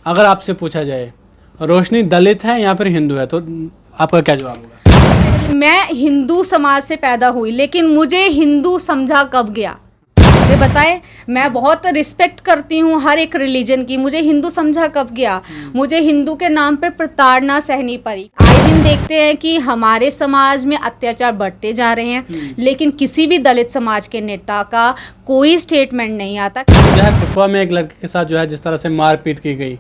अगर आपसे पूछा जाए रोशनी दलित है या फिर हिंदू है, तो आपका क्या जवाब होगा? मैं हिंदू समाज से पैदा हुई, लेकिन मुझे हिंदू समझा कब गया? मुझे बताएं। मैं बहुत रिस्पेक्ट करती हूँ हर एक रिलीजन की, मुझे हिंदू समझा कब गया? मुझे हिंदू के नाम पर प्रताड़ना सहनी पड़ी। आए दिन देखते हैं कि हमारे समाज में अत्याचार बढ़ते जा रहे हैं, लेकिन किसी भी दलित समाज के नेता का कोई स्टेटमेंट नहीं आता। जो है कठुआ में एक लड़के के साथ जो है जिस तरह से मारपीट की गई,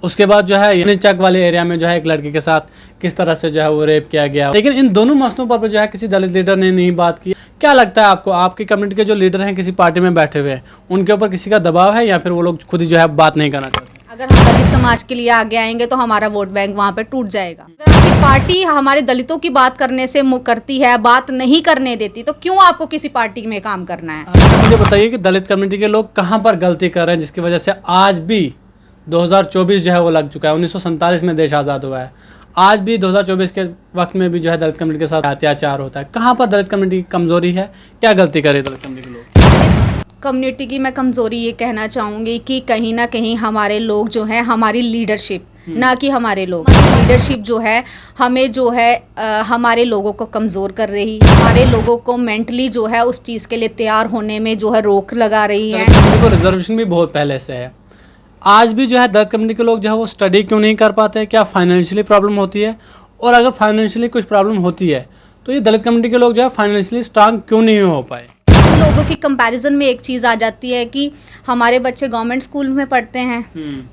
उसके बाद जो है यूनियन चक वाले एरिया में जो है एक लड़के के साथ किस तरह से जो है वो रेप किया गया, लेकिन इन दोनों मसलों पर जो है किसी दलित लीडर ने नहीं बात की। क्या लगता है आपको, आपकी कम्युनिटी के जो लीडर हैं किसी पार्टी में बैठे हुए हैं, उनके ऊपर किसी का दबाव है या फिर वो लोग खुद ही जो है बात नहीं करना चाहते? अगर हम दलित समाज के लिए आगे आएंगे तो हमारा वोट बैंक वहाँ पे टूट जाएगा। अगर आपकी पार्टी हमारे दलितों की बात करने से मुँह करती है, बात नहीं करने देती, तो क्यों आपको किसी पार्टी में काम करना है? मुझे बताइए कि दलित कम्युनिटी के लोग कहाँ पर गलती कर रहे हैं जिसकी वजह से आज भी 2024 जो है वो लग चुका है। 1947 में देश आज़ाद हुआ है, आज भी 2024 के वक्त में भी जो है दलित कम्युनिटी के साथ अत्याचार होता है। कहाँ पर दलित कम्युनिटी की कमजोरी है, क्या गलती करे दलित कम्युनिटी के लोग? कम्युनिटी की मैं कमज़ोरी ये कहना चाहूँगी कि कहीं ना कहीं हमारे लोग जो है, हमारी लीडरशिप, ना कि हमारे लोग, लीडरशिप जो है हमें जो है हमारे लोगों को कमज़ोर कर रही, हमारे लोगों को मेंटली जो है उस चीज़ के लिए तैयार होने में जो है रोक लगा रही है। रिजर्वेशन भी बहुत पहले से है, आज भी जो है दलित कम्युनिटी के लोग जो है वो स्टडी क्यों नहीं कर पाते हैं? क्या फाइनेंशियली प्रॉब्लम होती है? और अगर फाइनेंशियली कुछ प्रॉब्लम होती है तो ये दलित कम्युनिटी के लोग जो है फाइनेंशियली स्ट्रांग क्यों नहीं हो पाए? लोगों की कंपैरिजन में एक चीज़ आ जाती है कि हमारे बच्चे गवर्नमेंट स्कूल में पढ़ते हैं,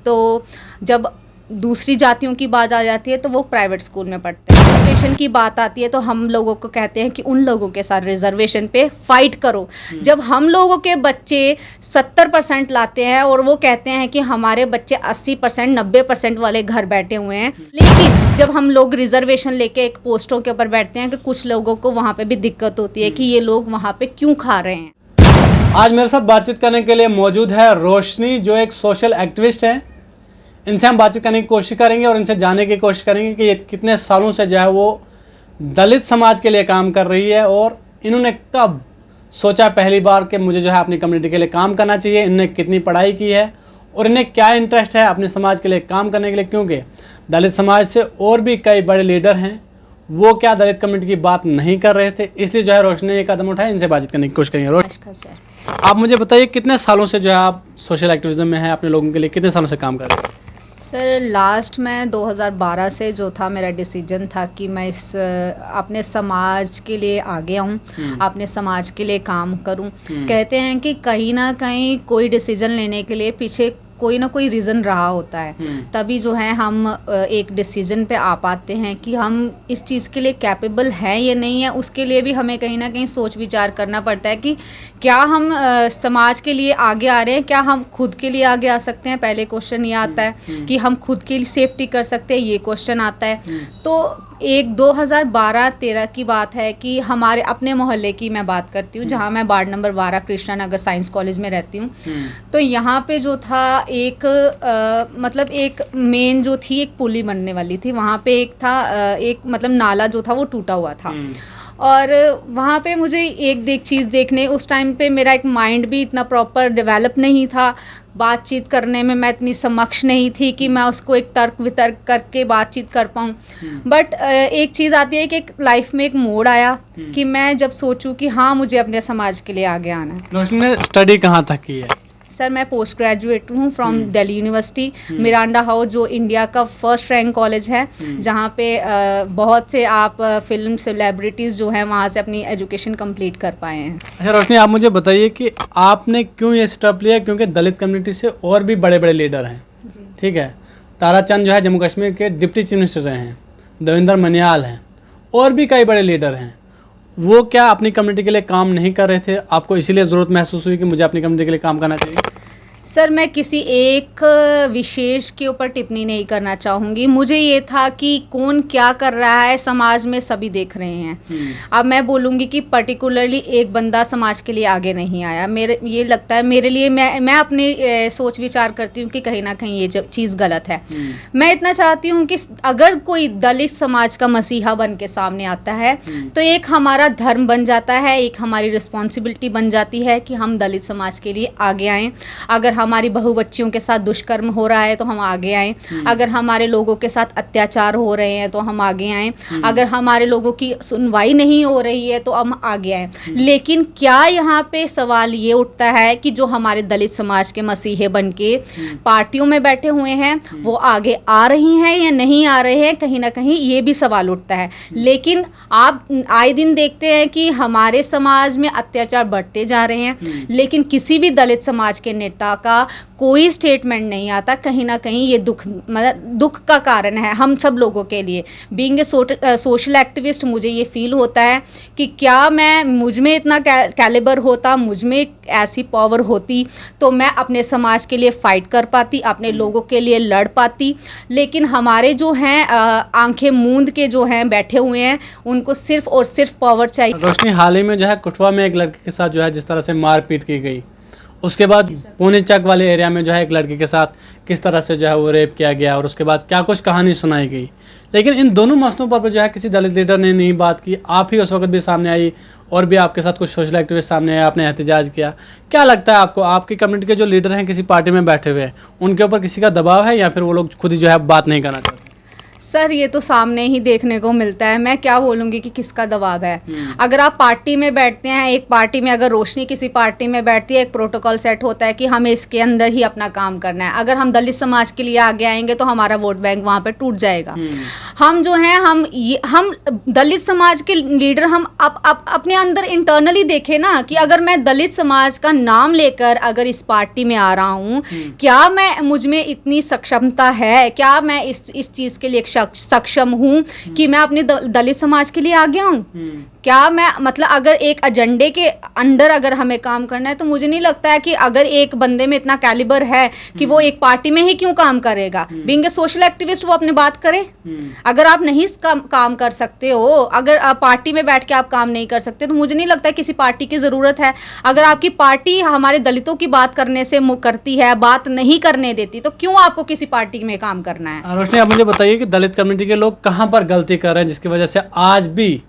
तो जब दूसरी जातियों की बात आ जाती है तो वो प्राइवेट स्कूल में पढ़ते हैं। रिजर्वेशन की बात आती है तो हम लोगों को कहते हैं कि उन लोगों के साथ रिजर्वेशन पे फाइट करो। जब हम लोगों के बच्चे 70% लाते हैं और वो कहते हैं कि हमारे बच्चे 80% 90% वाले घर बैठे हुए हैं, लेकिन जब हम लोग रिजर्वेशन लेके एक पोस्टों के ऊपर बैठते हैं कि कुछ लोगों को वहाँ पे भी दिक्कत होती है कि ये लोग वहाँ पे क्यों खा रहे हैं। आज मेरे साथ बातचीत करने के लिए मौजूद है रोशनी, जो एक सोशल एक्टिविस्ट हैं। इनसे हम बातचीत करने की कोशिश करेंगे और इनसे जानने की कोशिश करेंगे कि ये कितने सालों से जो है वो दलित समाज के लिए काम कर रही है और इन्होंने कब सोचा पहली बार कि मुझे जो है अपनी कम्युनिटी के लिए काम करना चाहिए, इन्होंने कितनी पढ़ाई की है और इन्हें क्या इंटरेस्ट है अपने समाज के लिए काम करने के लिए, क्योंकि दलित समाज से और भी कई बड़े लीडर हैं, वो क्या दलित कम्युनिटी की बात नहीं कर रहे थे, इसलिए जो है रोशनी ने ये कदम उठाया। इनसे बातचीत करने की कोशिश करेंगे। रोशनी, आप मुझे बताइए कितने सालों से जो है आप सोशल एक्टिविज्म में हैं, अपने लोगों के लिए कितने सालों से काम कर रहे हैं? सर लास्ट में 2012 से जो था मेरा डिसीजन था कि मैं इस अपने समाज के लिए आगे आऊँ, अपने समाज के लिए काम करूँ। कहते हैं कि कहीं ना कहीं कोई डिसीजन लेने के लिए पीछे कोई ना कोई रीज़न रहा होता है, तभी जो है हम एक डिसीजन पे आ पाते हैं कि हम इस चीज़ के लिए कैपेबल हैं या नहीं है। उसके लिए भी हमें कहीं ना कहीं सोच विचार करना पड़ता है कि क्या हम समाज के लिए आगे आ रहे हैं, क्या हम खुद के लिए आगे आ सकते हैं। पहले क्वेश्चन ये आता है कि हम खुद की सेफ्टी कर सकते हैं, ये क्वेश्चन आता है। तो एक 2012-13 की बात है कि हमारे अपने मोहल्ले की मैं बात करती हूँ, जहाँ मैं ward number 12 Krishna Nagar science college में रहती हूँ। तो यहाँ पे जो था एक मतलब एक मेन जो थी एक पुली बनने वाली थी, वहाँ पे एक था एक मतलब नाला जो था वो टूटा हुआ था। और वहाँ पे मुझे एक चीज़ देखने, उस टाइम पे मेरा एक माइंड भी इतना प्रॉपर डेवलप नहीं था, बातचीत करने में मैं इतनी समक्ष नहीं थी कि मैं उसको एक तर्क वितर्क करके बातचीत कर पाऊँ। बट एक चीज़ आती है कि एक लाइफ में एक मोड़ आया कि मैं जब सोचूं कि हाँ मुझे अपने समाज के लिए आगे आना है। रोशनी ने स्टडी कहाँ तक की है? सर मैं पोस्ट ग्रेजुएट हूँ from Delhi university, Miranda house, जो इंडिया का फर्स्ट रैंक कॉलेज है, जहाँ पे बहुत से आप फिल्म सेलिब्रिटीज़ जो हैं वहाँ से अपनी एजुकेशन कंप्लीट कर पाए हैं। अच्छा रोशनी, आप मुझे बताइए कि आपने क्यों ये स्टेप लिया? क्योंकि दलित कम्युनिटी से और भी बड़े बड़े लीडर हैं, ठीक है। ताराचंद जो है जम्मू कश्मीर के डिप्टी चीफ मिनिस्टर रहे हैं, देवेंद्र मनियाल हैं, और भी कई बड़े लीडर हैं। वो क्या अपनी कम्युनिटी के लिए काम नहीं कर रहे थे? आपको इसीलिए ज़रूरत महसूस हुई कि मुझे अपनी कम्युनिटी के लिए काम करना चाहिए? सर मैं किसी एक विशेष के ऊपर टिप्पणी नहीं करना चाहूँगी। मुझे ये था कि कौन क्या कर रहा है समाज में, सभी देख रहे हैं। अब मैं बोलूँगी कि पर्टिकुलरली एक बंदा समाज के लिए आगे नहीं आया। मेरे ये लगता है मेरे लिए, मैं अपनी सोच विचार करती हूँ कि कहीं ना कहीं ये चीज़ गलत है। मैं इतना चाहती हूँ कि अगर कोई दलित समाज का मसीहा बन के सामने आता है तो एक हमारा धर्म बन जाता है, एक हमारी रिस्पॉन्सिबिलिटी बन जाती है कि हम दलित समाज के लिए आगे आएँ। अगर अगर हमारी बहू बच्चियों के साथ दुष्कर्म हो रहा है तो हम आगे आएँ, अगर हमारे लोगों के साथ अत्याचार हो रहे हैं तो हम आगे आएँ, अगर हमारे लोगों की सुनवाई नहीं हो रही है तो हम आगे आएँ। लेकिन क्या यहाँ पे सवाल ये उठता है कि जो हमारे दलित समाज के मसीहे बन के पार्टियों में बैठे हुए हैं वो आगे आ रही हैं या नहीं आ रहे हैं, कहीं ना कहीं ये भी सवाल उठता है। लेकिन आप आए दिन देखते हैं कि हमारे समाज में अत्याचार बढ़ते जा रहे हैं, लेकिन किसी भी दलित समाज के नेता का कोई स्टेटमेंट नहीं आता। कहीं ना कहीं ये दुख का कारण है हम सब लोगों के लिए। बीइंग ए सोशल एक्टिविस्ट मुझे ये फील होता है कि क्या मुझ में इतना कैलिबर होता, मुझ में ऐसी पावर होती तो मैं अपने समाज के लिए फ़ाइट कर पाती, अपने लोगों के लिए लड़ पाती। लेकिन हमारे जो हैं आंखें मूंद के जो हैं बैठे हुए हैं, उनको सिर्फ और सिर्फ पावर चाहिए। रोशनी, हाल ही में जो है कठुआ में एक लड़के के साथ जो है जिस तरह से मारपीट की गई, उसके बाद पुणे चक वाले एरिया में जो है एक लड़की के साथ किस तरह से जो है वो रेप किया गया और उसके बाद क्या कुछ कहानी सुनाई गई। लेकिन इन दोनों मसलों पर जो है किसी दलित लीडर ने नहीं बात की। आप ही उस वक्त भी सामने आई और भी आपके साथ कुछ सोशल एक्टिविस्ट सामने आए, आपने एहतजाज किया। क्या लगता है आपको, आपकी कम्युनिटी के जो लीडर हैं किसी पार्टी में बैठे हुए हैं, उनके ऊपर किसी का दबाव है या फिर वो लोग खुद ही जो है बात नहीं करना चाहते? सर ये तो सामने ही देखने को मिलता है, मैं क्या बोलूँगी कि किसका दबाव है। अगर आप पार्टी में बैठते हैं, एक पार्टी में अगर रोशनी किसी पार्टी में बैठती है, एक प्रोटोकॉल सेट होता है कि हमें इसके अंदर ही अपना काम करना है। अगर हम दलित समाज के लिए आगे आएंगे तो हमारा वोट बैंक वहाँ पे टूट जाएगा। हम जो हैं हम दलित समाज के लीडर हम अपने अंदर इंटरनली देखें ना कि अगर मैं दलित समाज का नाम लेकर अगर इस पार्टी में आ रहा हूँ, क्या मुझ में इतनी सक्षमता है, क्या मैं इस चीज़ के लिए सक्षम हूँ कि मैं अपने दलित समाज के लिए आगे आऊँ? क्या मैं मतलब अगर एक एजेंडे के अंदर अगर हमें काम करना है तो मुझे नहीं लगता है कि अगर एक बंदे में इतना कैलिबर है कि वो एक पार्टी में ही क्यों काम करेगा। बीइंग ए सोशल एक्टिविस्ट वो अपनी बात करे। अगर आप नहीं काम कर सकते हो, अगर आप पार्टी में बैठ के आप काम नहीं कर सकते तो मुझे नहीं लगता है किसी पार्टी की ज़रूरत है। अगर आपकी पार्टी हमारे दलितों की बात करने से मुँह करती है, बात नहीं करने देती, तो क्यों आपको किसी पार्टी में काम करना है? रोशनी, आप मुझे बताइए कि दलित कम्युनिटी के लोग कहाँ पर गलती कर रहे हैं जिसकी वजह से आज भी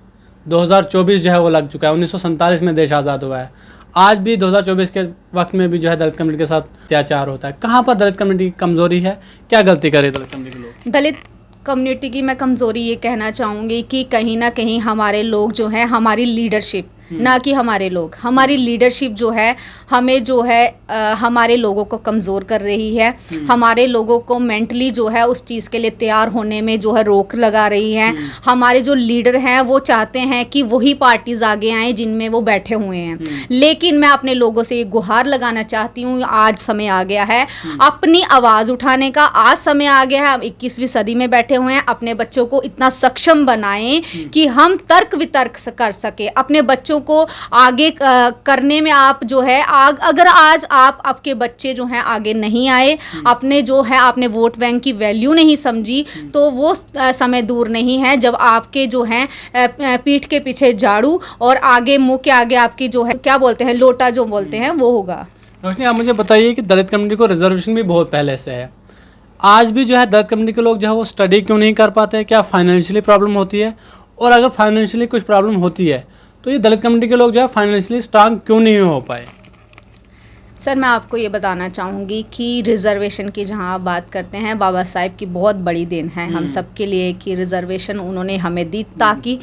2024 जो है वो लग चुका है। 1947 में देश आज़ाद हुआ है, आज भी 2024 के वक्त में भी जो है दलित कम्युनिटी के साथ अत्याचार होता है। कहाँ पर दलित कम्युनिटी की कमज़ोरी है, क्या गलती करे दलित कम्युनिटी के लोग? दलित कम्युनिटी की मैं कमज़ोरी ये कहना चाहूँगी कि कहीं ना कहीं हमारे लोग जो हैं, हमारी लीडरशिप, ना कि हमारे लोग, हमारी लीडरशिप जो है हमें जो है हमारे लोगों को कमज़ोर कर रही है। हमारे लोगों को मेंटली जो है उस चीज़ के लिए तैयार होने में जो है रोक लगा रही है। हमारे जो लीडर हैं वो चाहते हैं कि वही पार्टीज़ आगे आएँ जिनमें वो बैठे हुए हैं। लेकिन मैं अपने लोगों से ये गुहार लगाना चाहती हूँ, आज समय आ गया है अपनी आवाज़ उठाने का। आज समय आ गया है, हम 21वीं सदी में बैठे हुए हैं। अपने बच्चों को इतना सक्षम बनाएं कि हम तर्क वितर्क कर सके, अपने बच्चों को आगे करने में। आप जो है अगर आज आपके बच्चे जो हैं आगे नहीं आए, अपने जो है आपने वोट बैंक की वैल्यू नहीं समझी, तो वो समय दूर नहीं है जब आपके जो हैं पीठ के पीछे झाड़ू और आगे मुंह के आगे आपकी जो है क्या बोलते हैं लोटा जो बोलते हैं वो होगा। रोशनी, आप मुझे बताइए कि दलित कम्युनिटी को रिजर्वेशन भी बहुत पहले से है, आज भी जो है दलित कम्युनिटी के लोग जो है वो स्टडी क्यों नहीं कर पाते हैं? क्या फाइनेंशियली प्रॉब्लम होती है? और अगर फाइनेंशियली कुछ प्रॉब्लम होती है तो ये दलित कम्युनिटी के लोग जो है फाइनेंशियली स्ट्रांग क्यों नहीं हो पाए? सर मैं आपको ये बताना चाहूँगी कि रिज़र्वेशन की जहाँ आप बात करते हैं, बाबा साहेब की बहुत बड़ी देन है हम सब के लिए कि रिज़र्वेशन उन्होंने हमें दी ताकि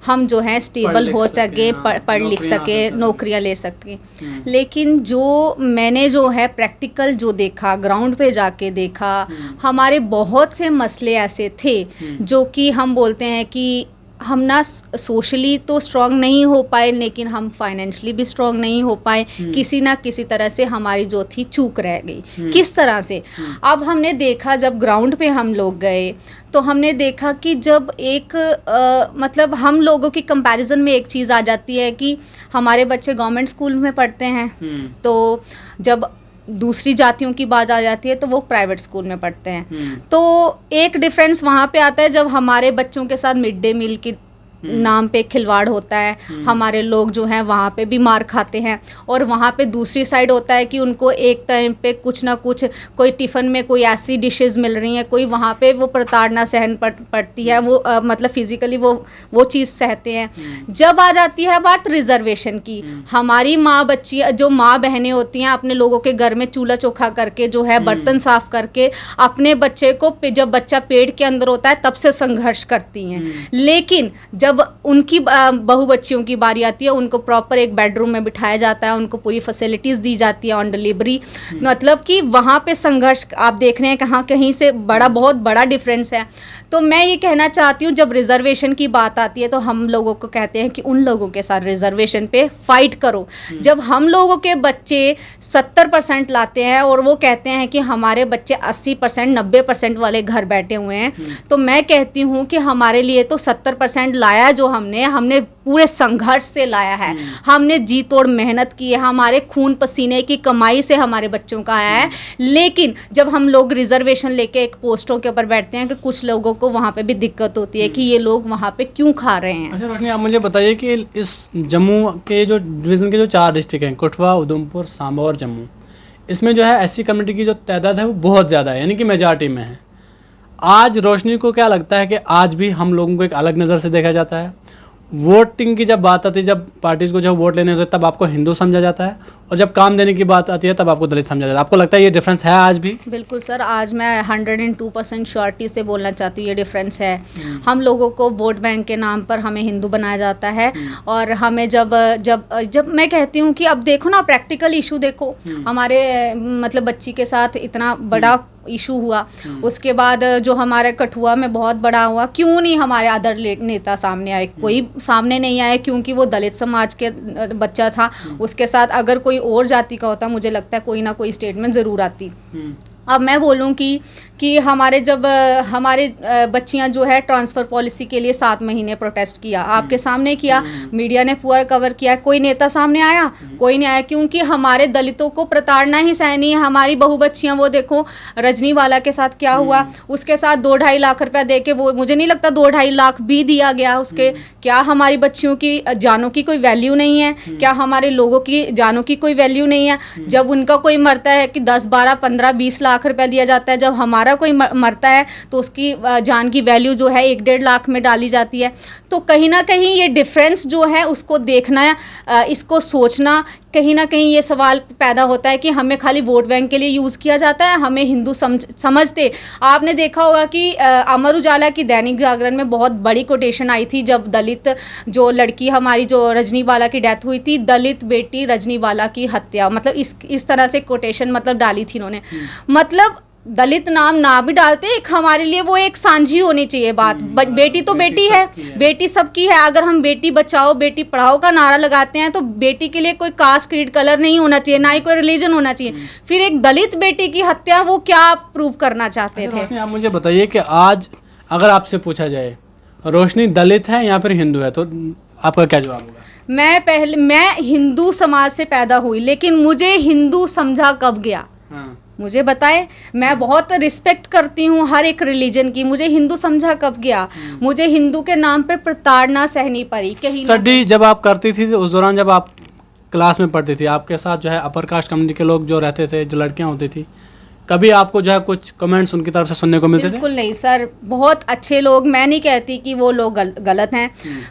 हम जो है स्टेबल हो सके, पढ़ लिख सके, नौकरियां ले सके। लेकिन जो मैंने जो है प्रैक्टिकल जो देखा, ग्राउंड पे जाके देखा, हमारे बहुत से मसले ऐसे थे जो कि हम बोलते हैं कि हम ना सोशली तो स्ट्रॉन्ग नहीं हो पाए, लेकिन हम फाइनेंशियली भी स्ट्रॉन्ग नहीं हो पाए। किसी ना किसी तरह से हमारी जो थी चूक रह गई। किस तरह से? अब हमने देखा जब ग्राउंड पे हम लोग गए तो हमने देखा कि जब एक मतलब हम लोगों की कंपैरिजन में एक चीज़ आ जाती है कि हमारे बच्चे गवर्नमेंट स्कूल में पढ़ते हैं, तो जब दूसरी जातियों की बात आ जाती है तो वो प्राइवेट स्कूल में पढ़ते हैं। तो एक डिफरेंस वहाँ पे आता है जब हमारे बच्चों के साथ मिड डे मील की नाम पे खिलवाड़ होता है, हमारे लोग जो हैं वहाँ पे भी मार खाते हैं। और वहाँ पे दूसरी साइड होता है कि उनको एक टाइम पे कुछ ना कुछ, कोई टिफ़िन में कोई ऐसी डिशेस मिल रही हैं, कोई वहाँ पे वो प्रताड़ना सहन पड़ती है, वो मतलब फिजिकली वो चीज़ सहते हैं। जब आ जाती है बात रिजर्वेशन की, हमारी माँ बच्ची जो माँ बहनें होती हैं अपने लोगों के घर में चूल्हा चोखा करके जो है बर्तन साफ करके अपने बच्चे को, जब बच्चा पेट के अंदर होता है तब से संघर्ष करती हैं। लेकिन जब उनकी बहू बच्चियों की बारी आती है, उनको प्रॉपर एक बेडरूम में बिठाया जाता है, उनको पूरी फैसिलिटीज़ दी जाती है ऑन डिलीवरी। मतलब कि वहाँ पे संघर्ष आप देख रहे हैं कहाँ कहीं से बहुत बड़ा डिफरेंस है। तो मैं ये कहना चाहती हूँ, जब रिजर्वेशन की बात आती है तो हम लोगों को कहते हैं कि उन लोगों के साथ रिजर्वेशन पे फाइट करो। जब हम लोगों के बच्चे 70% लाते हैं और वो कहते हैं कि हमारे बच्चे 80% 90% वाले घर बैठे हुए हैं, तो मैं कहती हूँ कि हमारे लिए तो 70% लाया जो हमने पूरे संघर्ष से लाया है, हमने जी तोड़ मेहनत की है, हमारे खून पसीने की कमाई से हमारे बच्चों का आया है। लेकिन जब हम लोग रिजर्वेशन लेके एक पोस्टों के ऊपर बैठते हैं कि कुछ लोगों को वहाँ पे भी दिक्कत होती है कि ये लोग वहाँ पे क्यों खा रहे हैं। अच्छा रोशनी, आप मुझे बताइए कि इस जम्मू के जो डिवीज़न के जो 4 डिस्ट्रिक्ट हैं, कठुआ, उधमपुर, सांबा और जम्मू, इसमें जो है एससी कम्युनिटी की जो तादाद है वो बहुत ज़्यादा है, यानी कि मेजॉरिटी में है। आज रोशनी को क्या लगता है कि आज भी हम लोगों को एक अलग नज़र से देखा जाता है? वोटिंग की जब बात आती है, जब पार्टीज़ को जब वोट लेने होते हैं तब आपको हिंदू समझा जाता है, और जब काम देने की बात आती है तब आपको दलित समझा जाता है। आपको लगता है ये डिफरेंस है आज भी? बिल्कुल सर, आज मैं 102% श्योरिटी से बोलना चाहती हूँ ये डिफरेंस है। हम लोगों को वोट बैंक के नाम पर हमें हिंदू बनाया जाता है, और हमें जब मैं कहती हूँ कि अब देखो ना, प्रैक्टिकल इशू देखो, हमारे मतलब बच्ची के साथ इतना बड़ा इशू हुआ, उसके बाद जो हमारे कठुआ में बहुत बड़ा हुआ, क्यों नहीं हमारे अदर नेता सामने आए? कोई सामने नहीं आए, क्योंकि वो दलित समाज के बच्चा था। उसके साथ अगर कोई और जाति का होता, मुझे लगता है कोई ना कोई स्टेटमेंट ज़रूर आती। अब मैं बोलूँ कि हमारे बच्चियां जो है ट्रांसफ़र पॉलिसी के लिए 7 महीने प्रोटेस्ट किया, आपके सामने किया, मीडिया ने पूरा कवर किया, कोई नेता सामने आया? कोई नहीं आया, क्योंकि हमारे दलितों को प्रताड़ना ही सहनी है। हमारी बहू बच्चियां, वो देखो रजनीवाला के साथ क्या हुआ, उसके साथ 2-2.5 लाख रुपया दे के, वो मुझे नहीं लगता 2-2.5 लाख भी दिया गया उसके। क्या हमारी बच्चियों की जानों की कोई वैल्यू नहीं है? क्या हमारे लोगों की जानों की कोई वैल्यू नहीं है? जब उनका कोई मरता है कि 10, 12, 15, 20 लाख रुपया दिया जाता है, जब हमारा कोई मरता है तो उसकी जान की वैल्यू जो है 1-1.5 लाख में डाली जाती है। तो कहीं ना कहीं ये डिफरेंस जो है उसको देखना, इसको सोचना, कहीं ना कहीं ये सवाल पैदा होता है कि हमें खाली वोट बैंक के लिए यूज़ किया जाता है, हमें हिंदू समझते। आपने देखा होगा कि अमर उजाला की दैनिक जागरण में बहुत बड़ी कोटेशन आई थी, जब दलित जो लड़की हमारी जो रजनीवाला की डेथ हुई थी, दलित बेटी रजनीवाला की हत्या, मतलब इस तरह से कोटेशन मतलब डाली थी इन्होंने। मतलब दलित नाम ना भी डालते, एक हमारे लिए वो एक साझी होनी चाहिए बात। बेटी तो बेटी है, बेटी सबकी है। अगर हम बेटी बचाओ बेटी पढ़ाओ का नारा लगाते हैं तो बेटी के लिए कोई कास्ट, क्रीड, कलर नहीं होना चाहिए, ना ही कोई रिलीजन होना चाहिए। फिर एक दलित बेटी की हत्या वो क्या प्रूव करना चाहते थे? आप मुझे बताइए कि आज अगर आपसे पूछा जाए रोशनी दलित है या फिर हिंदू है, तो आपका क्या जवाब होगा? मैं हिंदू समाज से पैदा हुई, लेकिन मुझे हिंदू समझा कब गया? मुझे बताएं। मैं बहुत रिस्पेक्ट करती हूँ हर एक रिलीजन की, मुझे हिंदू समझा कब गया? मुझे हिंदू के नाम पर प्रताड़ना सहनी पड़ी। कहीं स्टडी जब आप करती थी उस दौरान, जब आप क्लास में पढ़ती थी, आपके साथ जो है अपर कास्ट कम्युनिटी के लोग जो रहते थे, जो लड़कियाँ होती थी, कभी आपको जो है कुछ कमेंट्स उनकी तरफ से सुनने को मिलते थे? बिल्कुल नहीं सर, बहुत अच्छे लोग, मैं नहीं कहती कि वो लोग गलत हैं।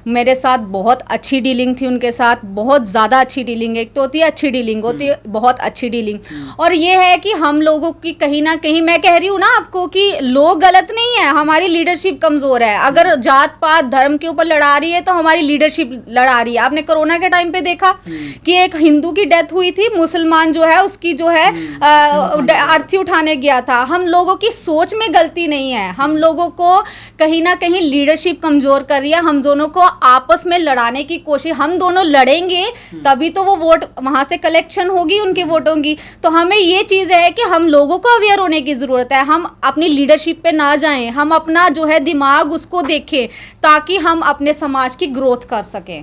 मेरे साथ बहुत अच्छी डीलिंग थी उनके साथ, बहुत ज़्यादा अच्छी डीलिंग। एक तो होती है अच्छी डीलिंग, होती है बहुत अच्छी डीलिंग, और ये है कि हम लोगों की कहीं ना कहीं, मैं कह रही हूँ ना आपको कि लोग गलत नहीं है, हमारी लीडरशिप कमज़ोर है। अगर जात पात धर्म के ऊपर लड़ा रही है तो हमारी लीडरशिप लड़ा रही है। आपने कोरोना के टाइम पे देखा कि एक हिंदू की डेथ हुई थी, मुसलमान जो है उसकी जो है अर्थी उठाने गया था। हम लोगों की सोच में गलती नहीं है, हम लोगों को कहीं ना कहीं लीडरशिप कमजोर कर रही है। हम दोनों को आपस में लड़ाने की कोशिश, हम दोनों लड़ेंगे तभी तो वो वोट वहां से कलेक्शन होगी उनके वोटों की। तो हमें ये चीज़ है कि हम लोगों को अवेयर होने की ज़रूरत है। हम अपनी लीडरशिप पे ना जाएं, हम अपना जो है दिमाग उसको देखें ताकि हम अपने समाज की ग्रोथ कर सकें।